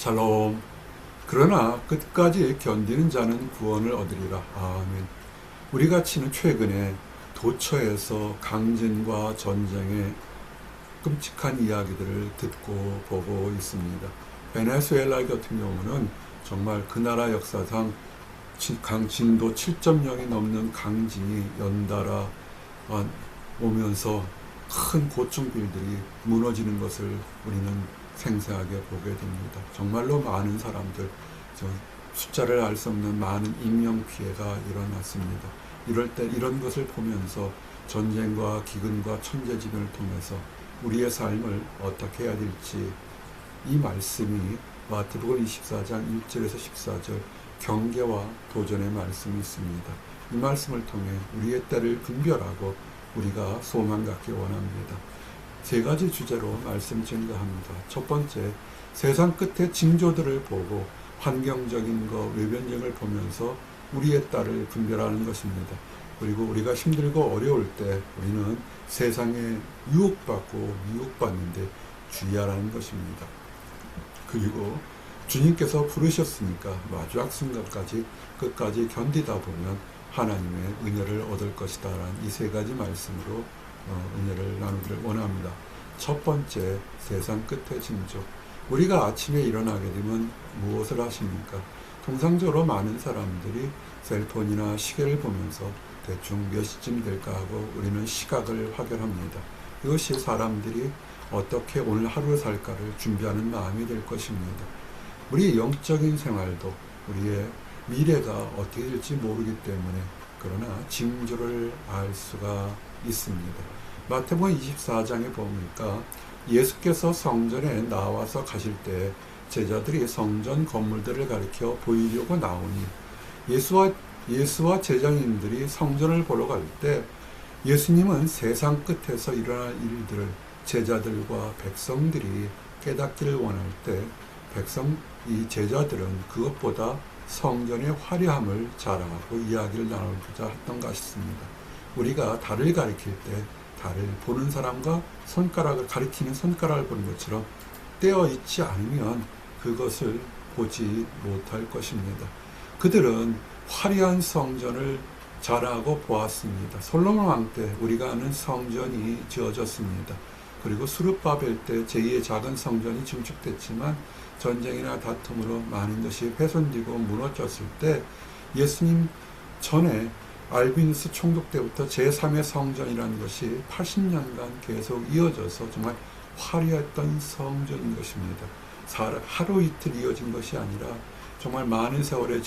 샬롬. 그러나 끝까지 견디는 자는 구원을 얻으리라. 아멘. 우리가 치는 최근에 도처에서 강진과 전쟁의 끔찍한 이야기들을 듣고 보고 있습니다. 베네수엘라 같은 경우는 정말 그 나라 역사상 진도 7.0이 넘는 강진이 연달아 오면서 큰 고층빌들이 무너지는 것을 우리는 생생하게 보게 됩니다. 정말로 많은 사람들, 숫자를 알 수 없는 많은 인명피해가 일어났습니다. 이럴 때 이런 것을 보면서 전쟁과 기근과 천재지변을 통해서 우리의 삶을 어떻게 해야 될지, 이 말씀이 마태복음 24장 1절에서 14절 경계와 도전의 말씀이 있습니다. 이 말씀을 통해 우리의 때를 분별하고 우리가 소망 갖기 원합니다. 세 가지 주제로 말씀 증거합니다. 첫 번째, 세상 끝의 징조들을 보고 환경적인 것, 외변적을 보면서 우리의 딸을 분별하는 것입니다. 그리고 우리가 힘들고 어려울 때 우리는 세상에 유혹받고 미혹받는데 주의하라는 것입니다. 그리고 주님께서 부르셨으니까 마지막 순간까지 끝까지 견디다 보면 하나님의 은혜를 얻을 것이다 라는 이 세 가지 말씀으로 은혜를 나누기를 원합니다. 첫 번째, 세상 끝의 징조. 우리가 아침에 일어나게 되면 무엇을 하십니까? 통상적으로 많은 사람들이 셀폰이나 시계를 보면서 대충 몇 시쯤 될까 하고 우리는 시각을 확인합니다. 이것이 사람들이 어떻게 오늘 하루 살까를 준비하는 마음이 될 것입니다. 우리의 영적인 생활도 우리의 미래가 어떻게 될지 모르기 때문에 그러나 징조를 알 수가 있습니다. 마태복음 24장에 보니까 예수께서 성전에 나와서 가실 때 제자들이 성전 건물들을 가리켜 보이려고 나오니 예수와 제자님들이 성전을 보러 갈 때 예수님은 세상 끝에서 일어날 일들을 제자들과 백성들이 깨닫기를 원할 때 이 제자들은 그것보다 성전의 화려함을 자랑하고 이야기를 나누고자 했던 것입니다. 우리가 달을 가리킬 때 달을 보는 사람과 손가락을 가리키는 손가락을 보는 것처럼 떼어 있지 않으면 그것을 보지 못할 것입니다. 그들은 화려한 성전을 자랑하고 보았습니다. 솔로몬 왕 때 우리가 아는 성전이 지어졌습니다. 그리고 수르바벨 때 제2의 작은 성전이 증축됐지만 전쟁이나 다툼으로 많은 것이 훼손되고 무너졌을 때 예수님 전에 알비누스 총독 때부터 제3의 성전이라는 것이 80년간 계속 이어져서 정말 화려했던 성전인 것입니다. 하루 이틀 이어진 것이 아니라 정말 많은 세월에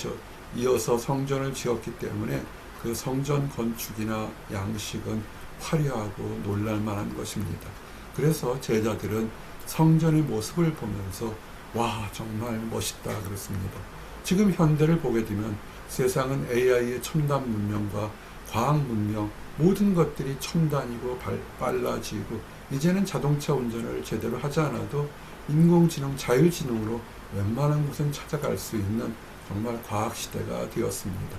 이어서 성전을 지었기 때문에 그 성전 건축이나 양식은 화려하고 놀랄만한 것입니다. 그래서 제자들은 성전의 모습을 보면서 와, 정말 멋있다 그렇습니다. 지금 현대를 보게 되면 세상은 AI의 첨단 문명과 과학 문명, 모든 것들이 첨단이고 빨라지고 이제는 자동차 운전을 제대로 하지 않아도 인공지능, 자율지능으로 웬만한 곳은 찾아갈 수 있는 정말 과학시대가 되었습니다.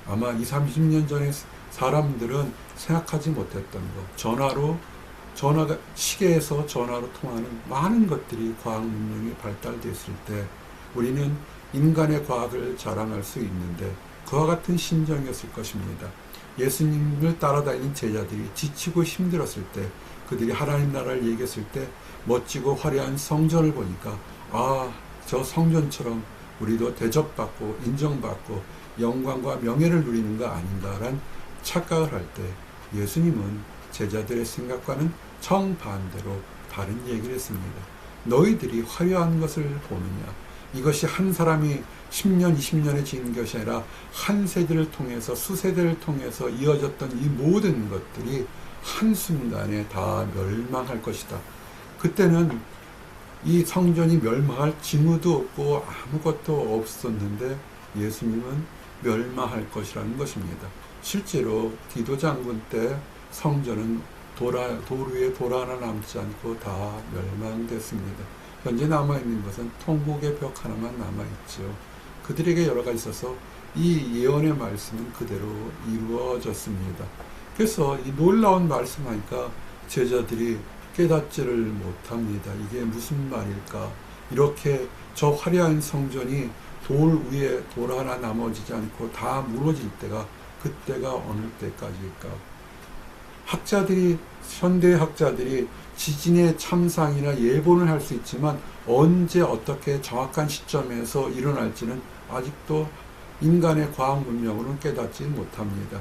아마 20, 30년 전에 사람들은 생각하지 못했던 것, 시계에서 전화로 통하는 많은 것들이 과학 문명이 발달됐을 때 우리는 인간의 과학을 자랑할 수 있는데 그와 같은 심정이었을 것입니다. 예수님을 따라다니는 제자들이 지치고 힘들었을 때 그들이 하나님 나라를 얘기했을 때 멋지고 화려한 성전을 보니까 저 성전처럼 우리도 대접받고 인정받고 영광과 명예를 누리는 거 아닌가라는 착각을 할 때 예수님은 제자들의 생각과는 정반대로 다른 얘기를 했습니다. 너희들이 화려한 것을 보느냐? 이것이 한 사람이 10년, 20년에 지은 것이 아니라 한 세대를 통해서 수세대를 통해서 이어졌던 이 모든 것들이 한순간에 다 멸망할 것이다. 그때는 이 성전이 멸망할 징후도 없고 아무것도 없었는데 예수님은 멸망할 것이라는 것입니다. 실제로 디도 장군 때 성전은 돌 위에 돌 하나 남지 않고 다 멸망됐습니다. 현재 남아있는 것은 통곡의 벽 하나만 남아있죠. 그들에게 여러 가지 있어서 이 예언의 말씀은 그대로 이루어졌습니다. 그래서 이 놀라운 말씀하니까 제자들이 깨닫지를 못합니다. 이게 무슨 말일까? 이렇게 저 화려한 성전이 돌 위에 돌 하나 남아지지 않고 다 무너질 때가, 그때가 어느 때까지일까? 학자들이, 현대 학자들이 지진의 참상이나 예보는 할 수 있지만 언제 어떻게 정확한 시점에서 일어날지는 아직도 인간의 과학 문명으로는 깨닫지 못합니다.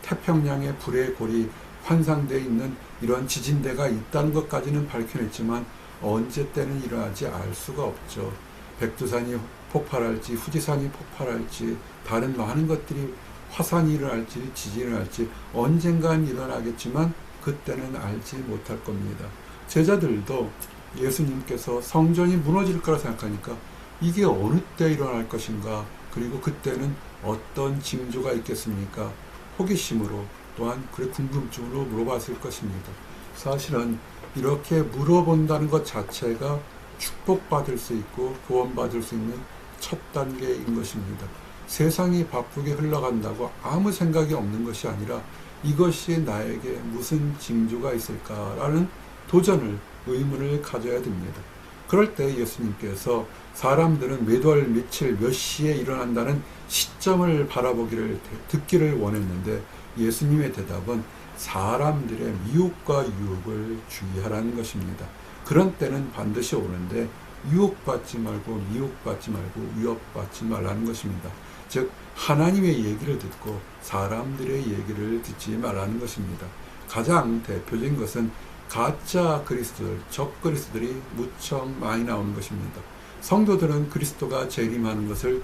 태평양의 불의 골이 환상되어 있는 이런 지진대가 있다는 것까지는 밝혀냈지만 언제 때는 일어나지 알 수가 없죠. 백두산이 폭발할지, 후지산이 폭발할지, 다른 많은 것들이, 화산이 일어날지, 지진이 일어날지 언젠간 일어나겠지만 그때는 알지 못할 겁니다. 제자들도 예수님께서 성전이 무너질 거라 생각하니까 이게 어느 때 일어날 것인가, 그리고 그때는 어떤 징조가 있겠습니까? 호기심으로, 또한 그래 궁금증으로 물어봤을 것입니다. 사실은 이렇게 물어본다는 것 자체가 축복받을 수 있고 구원받을 수 있는 첫 단계인 것입니다. 세상이 바쁘게 흘러간다고 아무 생각이 없는 것이 아니라 이것이 나에게 무슨 징조가 있을까라는 도전을, 의문을 가져야 됩니다. 그럴 때 예수님께서 사람들은 몇 월, 며칠, 몇 시에 일어난다는 시점을 바라보기를, 듣기를 원했는데 예수님의 대답은 사람들의 미혹과 유혹을 주의하라는 것입니다. 그런 때는 반드시 오는데 유혹받지 말고, 미혹받지 말고, 위협받지 말라는 것입니다. 즉 하나님의 얘기를 듣고 사람들의 얘기를 듣지 말라는 것입니다. 가장 대표적인 것은 가짜 그리스도들, 적 그리스도들이 무척 많이 나오는 것입니다. 성도들은 그리스도가 재림하는 것을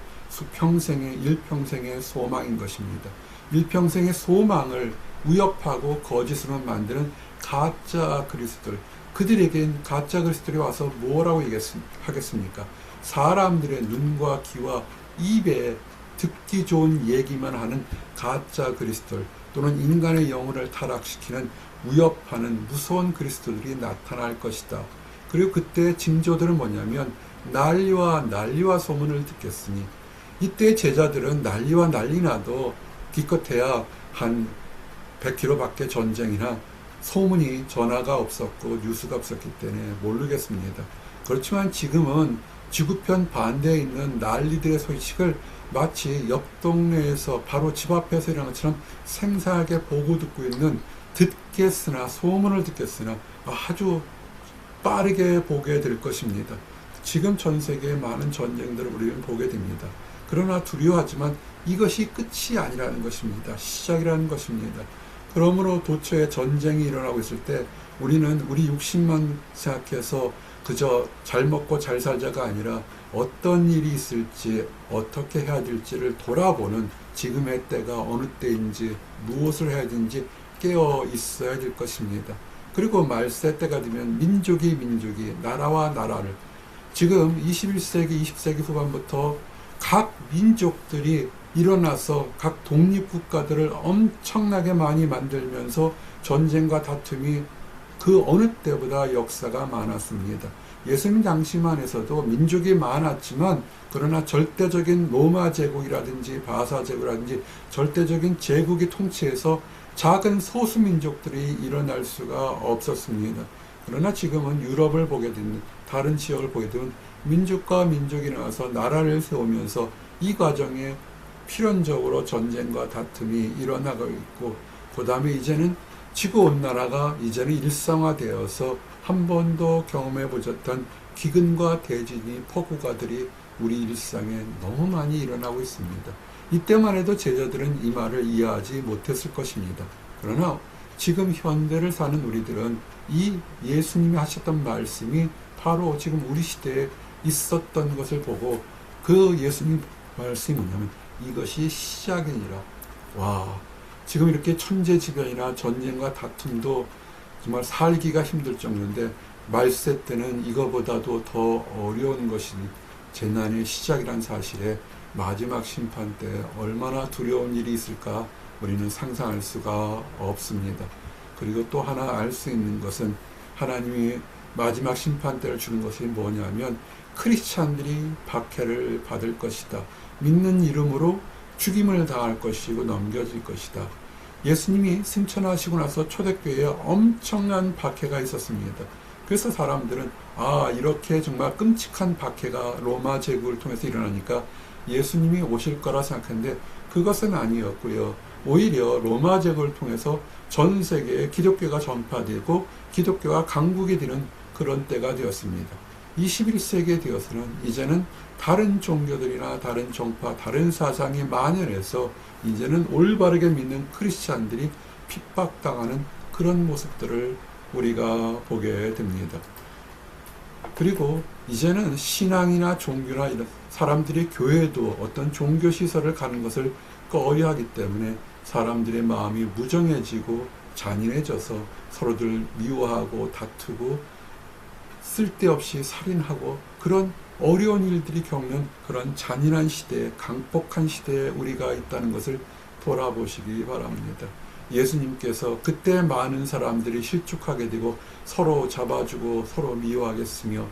일평생의 소망인 것입니다. 일평생의 소망을 위협하고 거짓으로 만드는 가짜 그리스도들, 그들에겐 가짜 그리스도들이 와서 뭐라고 하겠습니까? 사람들의 눈과 귀와 입에 듣기 좋은 얘기만 하는 가짜 그리스도들, 또는 인간의 영혼을 타락시키는, 위협하는 무서운 그리스도들이 나타날 것이다. 그리고 그때 징조들은 뭐냐면 난리와 소문을 듣겠으니, 이때 제자들은 난리와 난리나도 기껏해야 한 100km 밖에 전쟁이나 소문이, 전화가 없었고 뉴스가 없었기 때문에 모르겠습니다. 그렇지만 지금은 지구편 반대에 있는 난리들의 소식을 마치 옆 동네에서 바로 집 앞에서 일어난 것처럼 생생하게 보고 듣고 있는, 듣겠으나, 소문을 듣겠으나 아주 빠르게 보게 될 것입니다. 지금 전 세계의 많은 전쟁들을 우리는 보게 됩니다. 그러나 두려워하지만 이것이 끝이 아니라는 것입니다. 시작이라는 것입니다. 그러므로 도처에 전쟁이 일어나고 있을 때 우리는 우리 육신만 생각해서 그저 잘 먹고 잘 살자가 아니라 어떤 일이 있을지, 어떻게 해야 될지를 돌아보는 지금의 때가 어느 때인지, 무엇을 해야 되는지 깨어 있어야 될 것입니다. 그리고 말세 때가 되면 민족이 나라와 나라를, 지금 21세기, 20세기 후반부터 각 민족들이 일어나서 각 독립국가들을 엄청나게 많이 만들면서 전쟁과 다툼이 그 어느 때보다 역사가 많았습니다. 예수님 당시만 해서도 민족이 많았지만, 그러나 절대적인 로마 제국이라든지 바사 제국이라든지 절대적인 제국이 통치해서 작은 소수 민족들이 일어날 수가 없었습니다. 그러나 지금은 유럽을 보게 되면, 다른 지역을 보게 되면 민족과 민족이 나와서 나라를 세우면서 이 과정에 필연적으로 전쟁과 다툼이 일어나고 있고, 그 다음에 이제는 지구온난화가 이제는 일상화되어서 한 번도 경험해 보셨던 기근과 대지진이, 폭우가들이 우리 일상에 너무 많이 일어나고 있습니다. 이때만 해도 제자들은 이 말을 이해하지 못했을 것입니다. 그러나 지금 현대를 사는 우리들은 이 예수님이 하셨던 말씀이 바로 지금 우리 시대에 있었던 것을 보고, 그 예수님 말씀이 뭐냐면 이것이 시작이니라. 와, 지금 이렇게 천재지변이나 전쟁과 다툼도 정말 살기가 힘들 정도인데, 말세 때는 이거보다도 더 어려운 것이 재난의 시작이란 사실에 마지막 심판 때 얼마나 두려운 일이 있을까 우리는 상상할 수가 없습니다. 그리고 또 하나 알 수 있는 것은 하나님이 마지막 심판 때를 주는 것이 뭐냐면 크리스찬들이 박해를 받을 것이다. 믿는 이름으로 죽임을 당할 것이고 넘겨질 것이다. 예수님이 승천하시고 나서 초대교회에 엄청난 박해가 있었습니다. 그래서 사람들은 이렇게 정말 끔찍한 박해가 로마 제국을 통해서 일어나니까 예수님이 오실 거라 생각했는데 그것은 아니었고요. 오히려 로마 제국을 통해서 전 세계에 기독교가 전파되고 기독교가 강국이 되는 그런 때가 되었습니다. 21세기에 되어서는 이제는 다른 종교들이나 다른 종파, 다른 사상이 만연해서 이제는 올바르게 믿는 크리스찬들이 핍박당하는 그런 모습들을 우리가 보게 됩니다. 그리고 이제는 신앙이나 종교나 이런 사람들이 교회도 어떤 종교시설을 가는 것을 꺼려하기 때문에 사람들의 마음이 무정해지고 잔인해져서 서로들 미워하고 다투고 쓸데없이 살인하고 그런 어려운 일들이 겪는 그런 잔인한 시대에, 강폭한 시대에 우리가 있다는 것을 돌아보시기 바랍니다. 예수님께서 그때 많은 사람들이 실족하게 되고 서로 잡아주고 서로 미워하겠으며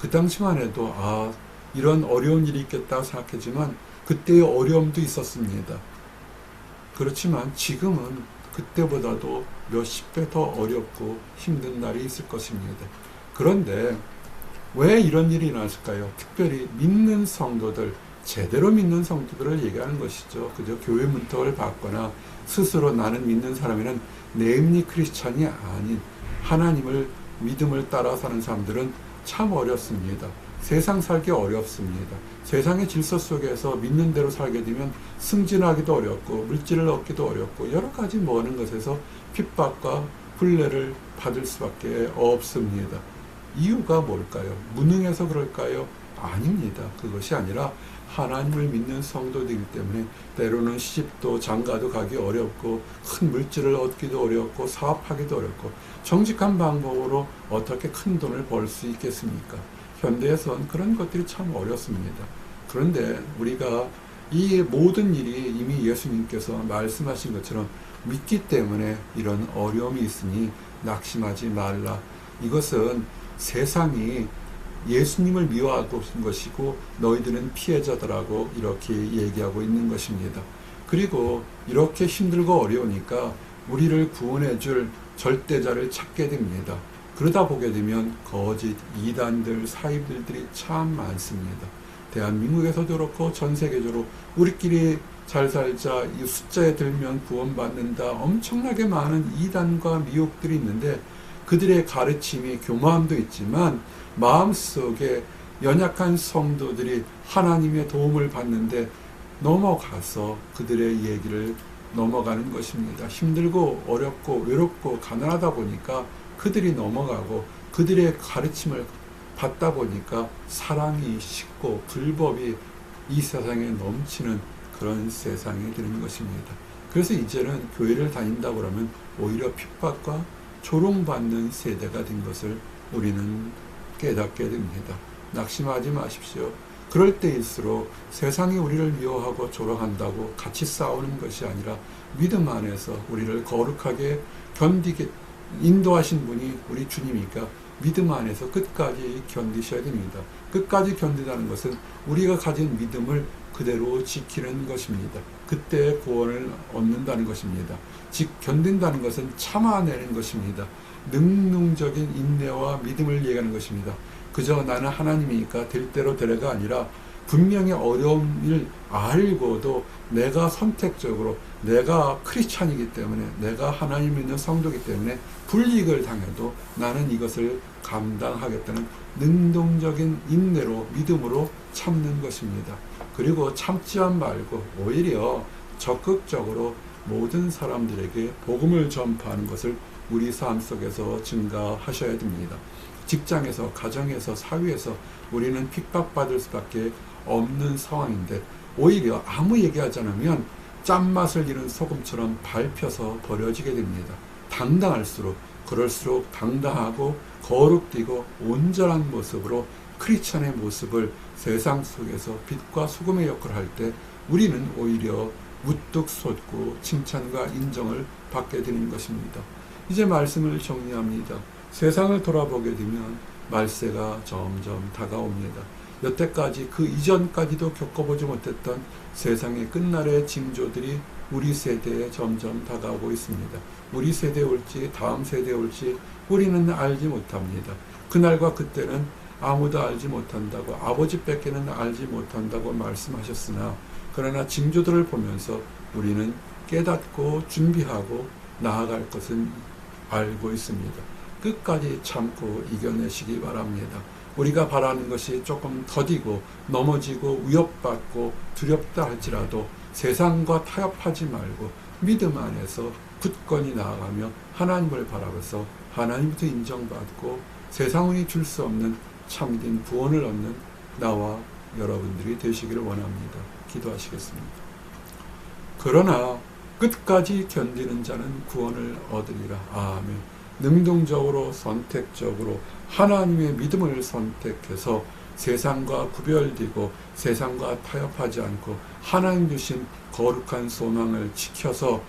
그 당시만 해도 이런 어려운 일이 있겠다 생각했지만 그때의 어려움도 있었습니다. 그렇지만 지금은 그때보다도 몇십 배 더 어렵고 힘든 날이 있을 것입니다. 그런데 왜 이런 일이 일어났을까요? 특별히 믿는 성도들, 제대로 믿는 성도들을 얘기하는 것이죠. 그저 교회 문턱을 받거나 스스로 나는 믿는 사람이는 네임리 크리스찬이 아닌 하나님을 믿음을 따라 사는 사람들은 참 어렵습니다. 세상 살기 어렵습니다. 세상의 질서 속에서 믿는 대로 살게 되면 승진하기도 어렵고 물질을 얻기도 어렵고 여러 가지 모든 것에서 핍박과 불례를 받을 수밖에 없습니다. 이유가 뭘까요? 무능해서 그럴까요? 아닙니다. 그것이 아니라 하나님을 믿는 성도들이기 때문에 때로는 시집도 장가도 가기 어렵고 큰 물질을 얻기도 어렵고 사업하기도 어렵고 정직한 방법으로 어떻게 큰 돈을 벌 수 있겠습니까? 현대에선 그런 것들이 참 어렵습니다. 그런데 우리가 이 모든 일이 이미 예수님께서 말씀하신 것처럼 믿기 때문에 이런 어려움이 있으니 낙심하지 말라. 이것은 세상이 예수님을 미워하고 있는 것이고 너희들은 피해자들하고 이렇게 얘기하고 있는 것입니다. 그리고 이렇게 힘들고 어려우니까 우리를 구원해 줄 절대자를 찾게 됩니다. 그러다 보게 되면 거짓 이단들, 사이들이 참 많습니다. 대한민국에서도 그렇고 전 세계적으로 우리끼리 잘 살자, 이 숫자에 들면 구원받는다, 엄청나게 많은 이단과 미혹들이 있는데 그들의 가르침이 교만도 있지만 마음속에 연약한 성도들이 하나님의 도움을 받는데 넘어가서 그들의 얘기를 넘어가는 것입니다. 힘들고 어렵고 외롭고 가난하다 보니까 그들이 넘어가고 그들의 가르침을 받다 보니까 사랑이 식고 불법이 이 세상에 넘치는 그런 세상이 되는 것입니다. 그래서 이제는 교회를 다닌다고 하면 오히려 핍박과 조롱받는 세대가 된 것을 우리는 깨닫게 됩니다. 낙심하지 마십시오. 그럴 때일수록 세상이 우리를 미워하고 조롱한다고 같이 싸우는 것이 아니라 믿음 안에서 우리를 거룩하게 견디게 인도하신 분이 우리 주님이니까 믿음 안에서 끝까지 견디셔야 됩니다. 끝까지 견디다는 것은 우리가 가진 믿음을 그대로 지키는 것입니다. 그때 구원을 얻는다는 것입니다. 즉 견딘다는 것은 참아내는 것입니다. 능동적인 인내와 믿음을 얘기하는 것입니다. 그저 나는 하나님이니까 될 대로 되래가 아니라 분명히 어려움을 알고도 내가 선택적으로 내가 크리스찬이기 때문에 내가 하나님 믿는 성도이기 때문에 불이익을 당해도 나는 이것을 감당하겠다는 능동적인 인내로 믿음으로 참는 것입니다. 그리고 참지만 말고 오히려 적극적으로 모든 사람들에게 복음을 전파하는 것을 우리 삶 속에서 증가하셔야 됩니다. 직장에서, 가정에서, 사회에서 우리는 핍박받을 수밖에 없는 상황인데 오히려 아무 얘기하지 않으면 짠맛을 잃은 소금처럼 밟혀서 버려지게 됩니다. 당당할수록 그럴수록 당당하고 거룩되고 온전한 모습으로 크리스찬의 모습을 세상 속에서 빛과 소금의 역할을 할 때 우리는 오히려 우뚝 솟고 칭찬과 인정을 받게 되는 것입니다. 이제 말씀을 정리합니다. 세상을 돌아보게 되면 말세가 점점 다가옵니다. 여태까지 그 이전까지도 겪어보지 못했던 세상의 끝날의 징조들이 우리 세대에 점점 다가오고 있습니다. 우리 세대에 올지 다음 세대에 올지 우리는 알지 못합니다. 그날과 그때는 아무도 알지 못한다고, 아버지밖에는 알지 못한다고 말씀하셨으나, 그러나 징조들을 보면서 우리는 깨닫고 준비하고 나아갈 것은 알고 있습니다. 끝까지 참고 이겨내시기 바랍니다. 우리가 바라는 것이 조금 더디고 넘어지고 위협받고 두렵다 할지라도 세상과 타협하지 말고 믿음 안에서 굳건히 나아가며 하나님을 바라봐서 하나님부터 인정받고 세상이 줄 수 없는 참된 구원을 얻는 나와 여러분들이 되시기를 원합니다. 기도하시겠습니다. 그러나 끝까지 견디는 자는 구원을 얻으리라. 아멘. 능동적으로 선택적으로 하나님의 믿음을 선택해서 세상과 구별되고 세상과 타협하지 않고 하나님 주신 거룩한 소망을 지켜서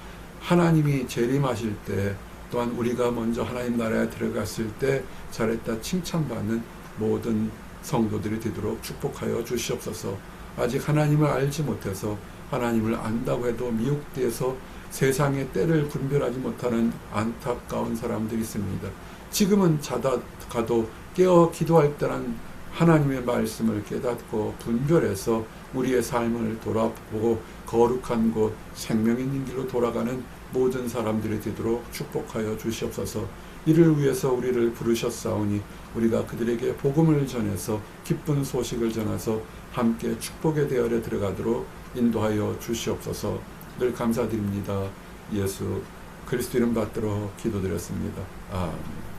하나님이 재림하실 때, 또한 우리가 먼저 하나님 나라에 들어갔을 때 잘했다 칭찬받는 모든 성도들이 되도록 축복하여 주시옵소서. 아직 하나님을 알지 못해서 하나님을 안다고 해도 미혹되어서 세상의 때를 분별하지 못하는 안타까운 사람들이 있습니다. 지금은 자다 가도 깨어 기도할 때는 하나님의 말씀을 깨닫고 분별해서 우리의 삶을 돌아보고 거룩한 곳 생명 있는 길로 돌아가는 모든 사람들이 되도록 축복하여 주시옵소서. 이를 위해서 우리를 부르셨사오니 우리가 그들에게 복음을 전해서 기쁜 소식을 전해서 함께 축복의 대열에 들어가도록 인도하여 주시옵소서. 늘 감사드립니다. 예수 그리스도 이름 받들어 기도드렸습니다. 아멘.